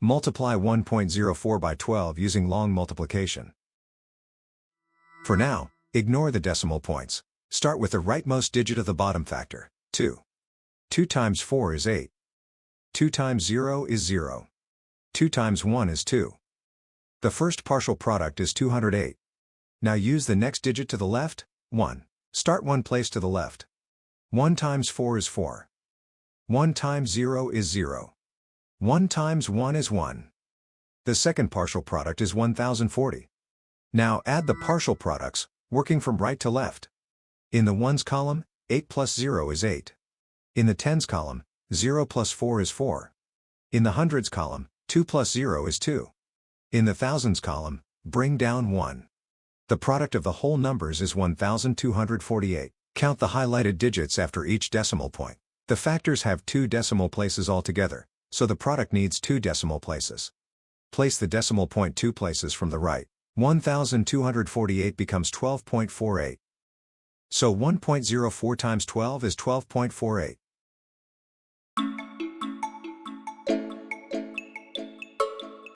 Multiply 1.04 by 12 using long multiplication. For now, ignore the decimal points. Start with the rightmost digit of the bottom factor, 2. 2 times 4 is 8. 2 times 0 is 0. 2 times 1 is 2. The first partial product is 208. Now use the next digit to the left, 1. Start one place to the left. 1 times 4 is 4. 1 times 0 is 0. 1 times 1 is 1. The second partial product is 1040. Now add the partial products, working from right to left. In the ones column, 8 plus 0 is 8. In the tens column, 0 plus 4 is 4. In the hundreds column, 2 plus 0 is 2. In the thousands column, bring down 1. The product of the whole numbers is 1248. Count the highlighted digits after each decimal point. The factors have 2 decimal places altogether, so the product needs 2 decimal places. Place the decimal point 2 places from the right. 1248 becomes 12.48. So 1.04 times 12 is 12.48.